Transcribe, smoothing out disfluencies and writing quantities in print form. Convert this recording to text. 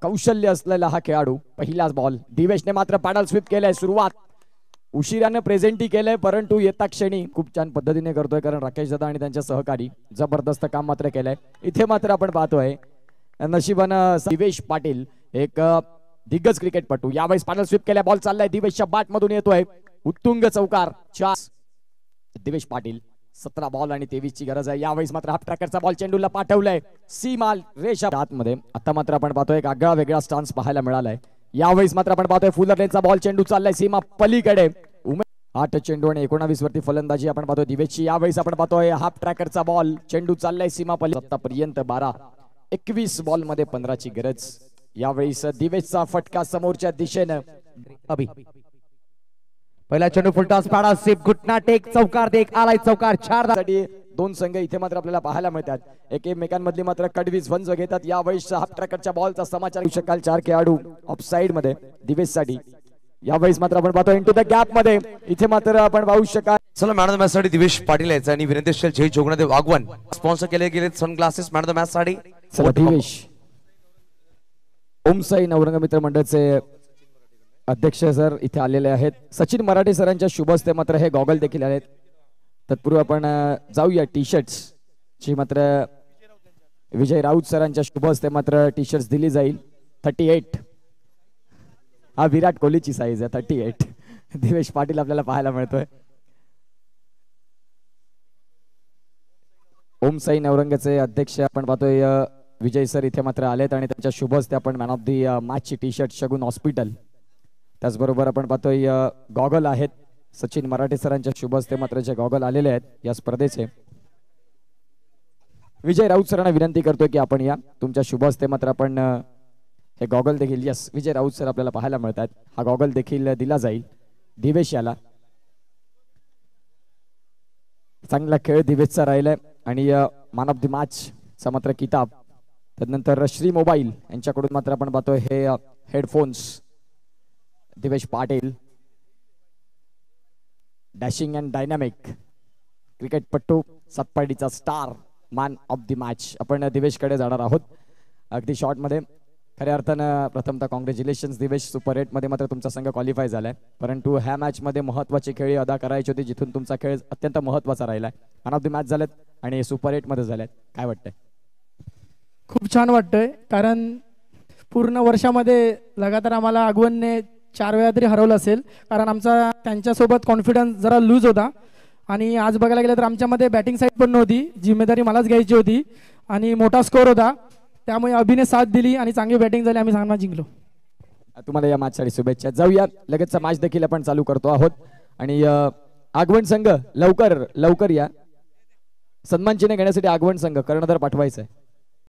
कौशल्य असलेला हा खेळाडू. पहिलाच बॉल दिवेशने मात्र पॅडल स्वीप केलंय. सुरुवात उशिराने प्रेझेंटी केलंय, परंतु येता क्षणी खूप छान पद्धतीने करतोय, कारण राकेश दादा आणि त्यांच्या सहकारी जबरदस्त काम मात्र केलंय. इथे मात्र आपण पाहतोय नशिबानं दिवेश पाटील एक दिग्गज क्रिकेटपटू. यावेळेस पॅडल स्वीप केल्या, बॉल चाललाय दिवेशच्या बॅट मधून येतोय. उत्तुंग चौकार. दिवेश पाटील 17 बॉल आणि 23 ची गरज आहे. यावेळेस मात्र हाफ ट्रॅकरचा बॉल चेंडूला पाठवलाय सीमा रेषा आतमध्ये. आता मात्र आपण पाहतोय एक आगळा वेगळा स्टान्स पाहायला मिळालाय. यावेळेस मात्र आपण पाहतोय फुल लेनचा बॉल, चेंडू चाललाय सीमा पलीकडे. 8 चेंडू आणि 19 वरती फलंदाजी आपण पाहतोय दिवेशची. यावेळेस आपण पाहतोय हाफ ट्रॅकरचा बॉल, चेंडू चाललाय सीमा पलीकडे. आतापर्यंत 12, 21 बॉल मध्ये 15 ची गरज. यावेळेस दिवेशचा फटका समोरच्या दिशेनं. पहिला चेंडू फुलटॉस पॅडल स्वीप, घुटना टेक, चौकार देख आलाय चौकार. 4 साठी दोन संघ इथे मात्र आपल्याला पाहायला मिळतात. एकमेकांमधली मात्र कडवी झुंज घेतात. यावेळेस हाफ ट्रॅकरच्या बॉलचा समाचार येऊ शकाल. 4 खेळाडू ऑफ साइड मध्ये दिवेश साठी. यावेळेस मात्र आपण पाहतो इनटू द गॅप मध्ये. इथे मात्र आपण पाहू शकाल. चला मॅन ऑफ द मॅच साठी दिवेश पाटील यायचा आणि विनंती असेल जय जोगनाथ वागवन स्पॉन्सर केले गेले sunglasses man of the match साठी. दिवेश ओमसाई नवरंग मित्र मंडळाचे अध्यक्ष सर इथे आलेले आहेत. सचिन मराठे सरांच्या शुभ हस्ते मात्र हे गॉगल देखील आहेत. तत्पूर्वी आपण जाऊया टी शर्ट्स ची. मात्र विजय राऊत सरांच्या शुभ हस्ते मात्र टी शर्ट्स दिली जाईल. 38 हा विराट कोहलीची साईज आहे. 38 दिवेश पाटील आपल्याला पाहायला मिळतोय. ओमसाई नवरंगचे अध्यक्ष आपण पाहतोय विजय सर इथे मात्र आलेत आणि त्यांच्या शुभ हस्ते आपण मॅन ऑफ दी मॅच ची टी शर्ट शगुन हॉस्पिटल. त्याचबरोबर आपण पाहतोय गॉगल आहेत सचिन मराठे सरांच्या शुभ हस्ते मात्र जे गॉगल आलेले आहेत या स्पर्धेचे. विजय राऊत सरांना विनंती करतोय की आपण या तुमच्या शुभ हस्ते मात्र आपण हे गॉगल देखील. यस विजय राऊत सर आपल्याला पाहायला मिळतात. हा गॉगल देखील दिला जाईल दिवेश याला. चांगला खेळ दिवेशचा राहिलाय आणि मॅन ऑफ द मॅच चा मात्र किताब. त्यानंतर श्री मोबाईल यांच्याकडून मात्र आपण पाहतोय हे headphones. Divesh Patil dashing and dynamic क्रिकेटपटू, सतपाडीचा star, man of the match. आपण दिवेशकडे जाणार आहोत अगदी शॉर्ट मध्ये. खऱ्या अर्थानं प्रथमतः कॉंग्रॅच्युलेशन्स दिवेश. सुपर 8 मध्ये मात्र तुमचा संघ क्वालिफाय झालाय, परंतु ह्या मॅच मध्ये महत्वाची खेळी अदा करायची होती जिथून तुमचा खेळ अत्यंत महत्वाचा राहिलाय. मॅन ऑफ द मॅच झालेत आणि सुपर 8 मध्ये झालेत. काय वाटतंय? खूप छान वाटतंय, कारण पूर्ण वर्षामध्ये लगातार आम्हाला आगवनने 4 वेळा तरी हरवलं असेल, कारण आमचा त्यांच्यासोबत कॉन्फिडन्स जरा लूज होता. आणि आज बघायला गेलं तर आमच्यामध्ये बॅटिंग साईड पण नव्हती, जिम्मेदारी मलाच घ्यायची होती आणि मोठा स्कोर होता, त्यामुळे अभिने साथ दिली आणि चांगली बॅटिंग झाली, आम्ही सामना जिंकलो. तुम्हाला या मॅचसाठी शुभेच्छा. जाऊया लगेचचा मॅच देखील आपण चालू करतो आहोत आणि आगवण संघ लवकर लवकर या. सन्मान चिन्ह घेण्यासाठी आगवण संघ कर्णधार पाठवायचा आहे.